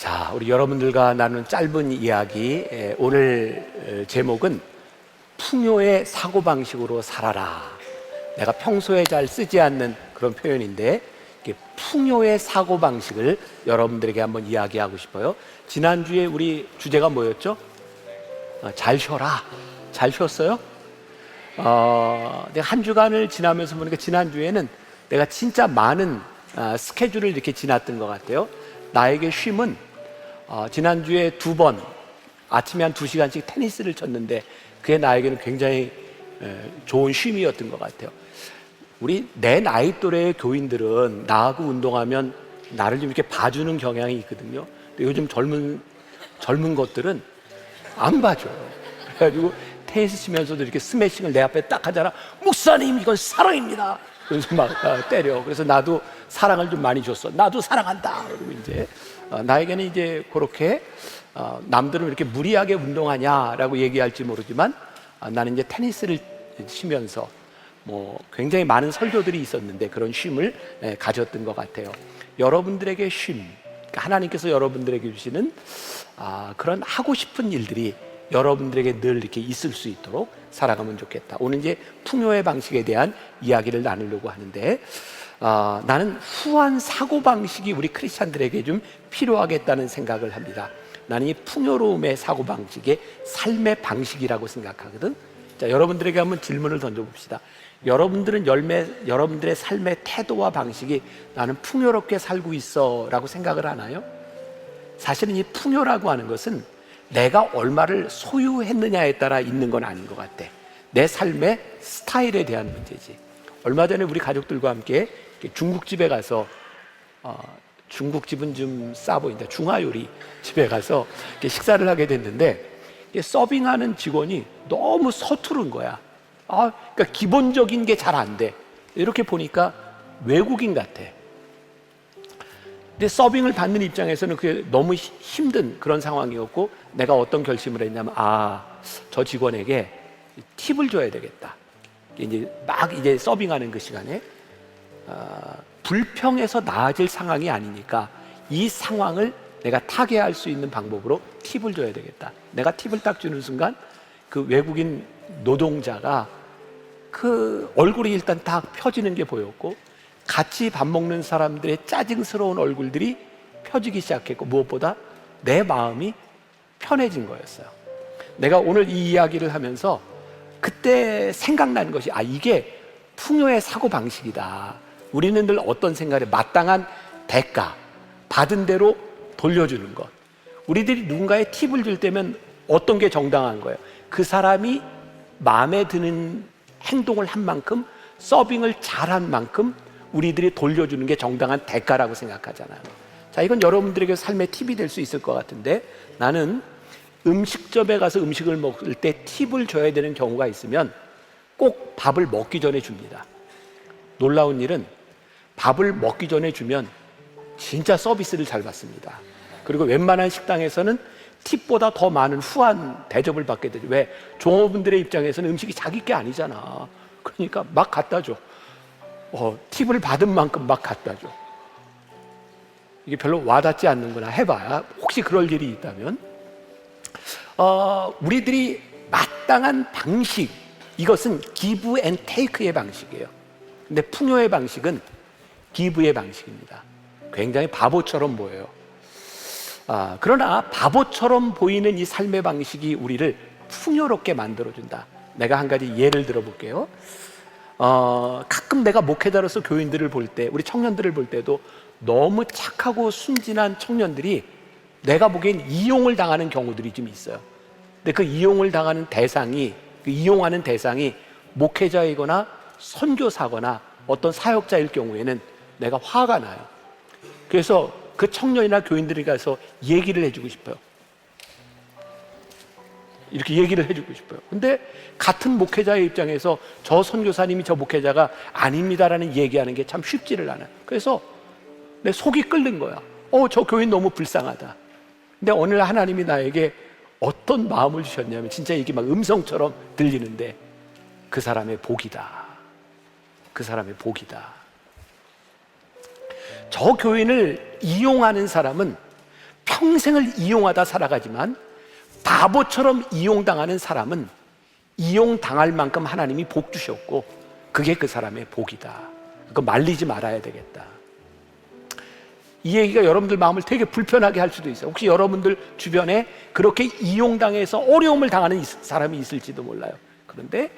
자, 우리 여러분들과 나눈 짧은 이야기, 오늘 제목은 풍요의 사고방식으로 살아라. 내가 평소에 잘 쓰지 않는 그런 표현인데, 풍요의 사고방식을 여러분들에게 한번 이야기하고 싶어요. 지난주에 우리 주제가 뭐였죠? 잘 쉬어라. 잘 쉬었어요? 내가 한 주간을 지나면서 보니까 지난주에는 내가 진짜 많은 스케줄을 이렇게 지났던 것 같아요. 나에게 쉼은 지난주에 2번 아침에 한 2시간씩 테니스를 쳤는데 그게 나에게는 굉장히 좋은 쉼이었던 것 같아요. 내 나이 또래의 교인들은 나하고 운동하면 나를 좀 이렇게 봐주는 경향이 있거든요. 근데 요즘 젊은 것들은 안 봐줘요. 그래가지고 테니스 치면서도 이렇게 스매싱을 내 앞에 딱 하잖아. 목사님, 이건 사랑입니다. 그래서 막 때려. 그래서 나도 사랑을 좀 많이 줬어. 나도 사랑한다. 그리고 이제 나에게는 이제 그렇게 남들은 이렇게 무리하게 운동하냐라고 얘기할지 모르지만 나는 이제 테니스를 치면서 굉장히 많은 설교들이 있었는데 그런 쉼을 가졌던 것 같아요. 여러분들에게 쉼, 그러니까 하나님께서 여러분들에게 주시는 그런 하고 싶은 일들이 여러분들에게 늘 이렇게 있을 수 있도록 살아가면 좋겠다. 오늘 이제 풍요의 방식에 대한 이야기를 나누려고 하는데, 나는 후한 사고방식이 우리 크리스찬들에게 좀 필요하겠다는 생각을 합니다. 나는 이 풍요로움의 사고방식의 삶의 방식이라고 생각하거든. 자, 여러분들에게 한번 질문을 던져봅시다. 여러분들의 삶의 태도와 방식이 나는 풍요롭게 살고 있어 라고 생각을 하나요? 사실은 이 풍요라고 하는 것은 내가 얼마를 소유했느냐에 따라 있는 건 아닌 것 같아. 내 삶의 스타일에 대한 문제지. 얼마 전에 우리 가족들과 함께 중국집에 가서 중국집은 좀 싸 보인다. 중화요리 집에 가서 식사를 하게 됐는데 서빙하는 직원이 너무 서투른 거야. 그러니까 기본적인 게 잘 안 돼. 이렇게 보니까 외국인 같아. 근데 서빙을 받는 입장에서는 그게 너무 힘든 그런 상황이었고, 내가 어떤 결심을 했냐면, 저 직원에게 팁을 줘야 되겠다. 이제 서빙하는 그 시간에 불평해서 나아질 상황이 아니니까 이 상황을 내가 타개할 수 있는 방법으로 팁을 줘야 되겠다. 내가 팁을 딱 주는 순간 그 외국인 노동자가 그 얼굴이 일단 딱 펴지는 게 보였고, 같이 밥 먹는 사람들의 짜증스러운 얼굴들이 펴지기 시작했고, 무엇보다 내 마음이 편해진 거였어요. 내가 오늘 이 이야기를 하면서 그때 생각난 것이 이게 풍요의 사고방식이다. 우리는 늘 어떤 생각에 마땅한 대가, 받은 대로 돌려주는 것. 우리들이 누군가의 팁을 줄 때면 어떤 게 정당한 거예요? 그 사람이 마음에 드는 행동을 한 만큼, 서빙을 잘한 만큼 우리들이 돌려주는 게 정당한 대가라고 생각하잖아요. 자, 이건 여러분들에게 삶의 팁이 될 수 있을 것 같은데, 나는 음식점에 가서 음식을 먹을 때 팁을 줘야 되는 경우가 있으면 꼭 밥을 먹기 전에 줍니다. 놀라운 일은 밥을 먹기 전에 주면 진짜 서비스를 잘 받습니다. 그리고 웬만한 식당에서는 팁보다 더 많은 후한 대접을 받게 되죠. 왜? 종업원들의 입장에서는 음식이 자기 게 아니잖아. 그러니까 막 갖다 줘. 팁을 받은 만큼 막 갖다 줘. 이게 별로 와닿지 않는구나. 해봐야 혹시 그럴 일이 있다면, 우리들이 마땅한 방식, 이것은 give and take의 방식이에요. 근데 풍요의 방식은 give의 방식입니다. 굉장히 바보처럼 보여요. 그러나 바보처럼 보이는 이 삶의 방식이 우리를 풍요롭게 만들어준다. 내가 한 가지 예를 들어볼게요. 가끔 내가 목회자로서 교인들을 볼 때, 우리 청년들을 볼 때도 너무 착하고 순진한 청년들이 내가 보기엔 이용을 당하는 경우들이 좀 있어요. 근데 그 이용을 당하는 대상이, 이용하는 대상이 목회자이거나 선교사거나 어떤 사역자일 경우에는 내가 화가 나요. 그래서 그 청년이나 교인들이 가서 얘기를 해주고 싶어요. 이렇게 얘기를 해주고 싶어요. 근데 같은 목회자의 입장에서 저 선교사님이 저 목회자가 아닙니다라는 얘기하는 게 참 쉽지를 않아요. 그래서 내 속이 끓는 거야. 저 교인 너무 불쌍하다. 근데 오늘 하나님이 나에게 어떤 마음을 주셨냐면, 진짜 이게 막 음성처럼 들리는데, 그 사람의 복이다. 그 사람의 복이다. 저 교인을 이용하는 사람은 평생을 이용하다 살아가지만 바보처럼 이용당하는 사람은 이용당할 만큼 하나님이 복 주셨고 그게 그 사람의 복이다. 그거 말리지 말아야 되겠다. 이 얘기가 여러분들 마음을 되게 불편하게 할 수도 있어요. 혹시 여러분들 주변에 그렇게 이용당해서 어려움을 당하는 사람이 있을지도 몰라요. 그런데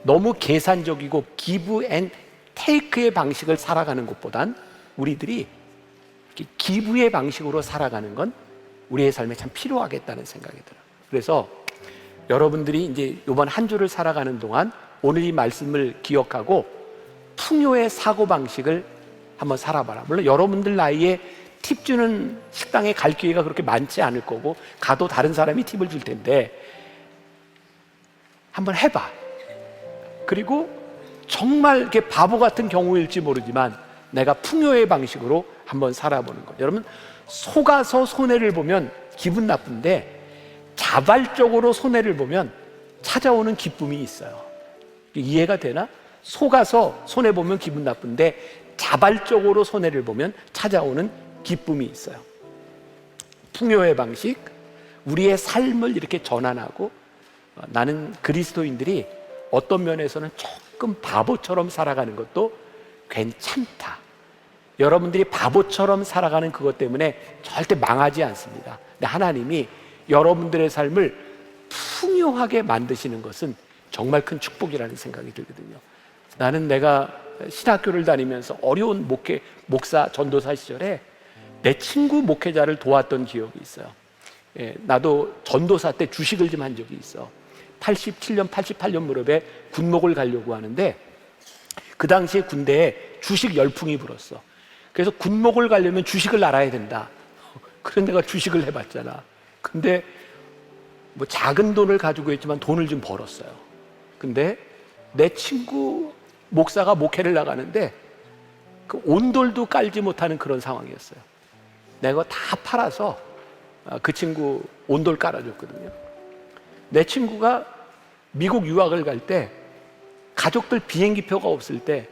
너무 계산적이고 기브 앤 테이크의 방식을 살아가는 것보단 우리들이 기부의 방식으로 살아가는 건 우리의 삶에 참 필요하겠다는 생각이 들어요. 그래서 여러분들이 이제 이번 한 주를 살아가는 동안 오늘 이 말씀을 기억하고 풍요의 사고방식을 한번 살아봐라. 물론 여러분들 나이에 팁 주는 식당에 갈 기회가 그렇게 많지 않을 거고 가도 다른 사람이 팁을 줄 텐데 한번 해봐. 그리고 정말 이렇게 바보 같은 경우일지 모르지만 내가 풍요의 방식으로 한번 살아보는 것. 여러분, 속아서 손해를 보면 기분 나쁜데 자발적으로 손해를 보면 찾아오는 기쁨이 있어요. 이해가 되나? 속아서 손해보면 기분 나쁜데 자발적으로 손해를 보면 찾아오는 기쁨이 있어요. 풍요의 방식, 우리의 삶을 이렇게 전환하고 나는 그리스도인들이 어떤 면에서는 조금 바보처럼 살아가는 것도 괜찮다. 여러분들이 바보처럼 살아가는 그것 때문에 절대 망하지 않습니다. 근데 하나님이 여러분들의 삶을 풍요하게 만드시는 것은 정말 큰 축복이라는 생각이 들거든요. 나는 내가 신학교를 다니면서 어려운 목사, 전도사 시절에 내 친구 목회자를 도왔던 기억이 있어요. 나도 전도사 때 주식을 좀 한 적이 있어. 87년, 88년 무렵에 군목을 가려고 하는데 그 당시에 군대에 주식 열풍이 불었어. 그래서 군목을 가려면 주식을 알아야 된다. 그런 내가 주식을 해봤잖아. 근데 뭐 작은 돈을 가지고 있지만 돈을 좀 벌었어요. 근데 내 친구 목사가 목회를 나가는데 그 온돌도 깔지 못하는 그런 상황이었어요. 내가 다 팔아서 그 친구 온돌 깔아줬거든요. 내 친구가 미국 유학을 갈 때 가족들 비행기 표가 없을 때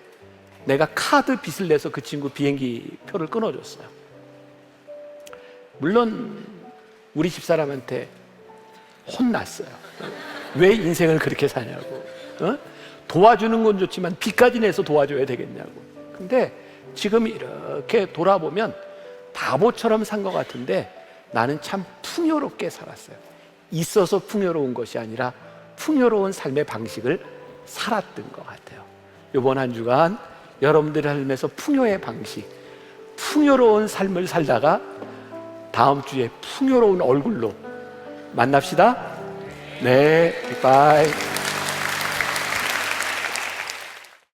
내가 카드 빚을 내서 그 친구 비행기 표를 끊어줬어요. 물론 우리 집사람한테 혼났어요. 왜 인생을 그렇게 사냐고. 도와주는 건 좋지만 빚까지 내서 도와줘야 되겠냐고. 근데 지금 이렇게 돌아보면 바보처럼 산 것 같은데 나는 참 풍요롭게 살았어요. 있어서 풍요로운 것이 아니라 풍요로운 삶의 방식을 살았던 것 같아요. 이번 한 주간 여러분들의 삶에서 풍요의 방식, 풍요로운 삶을 살다가 다음 주에 풍요로운 얼굴로 만납시다. 네, 바이.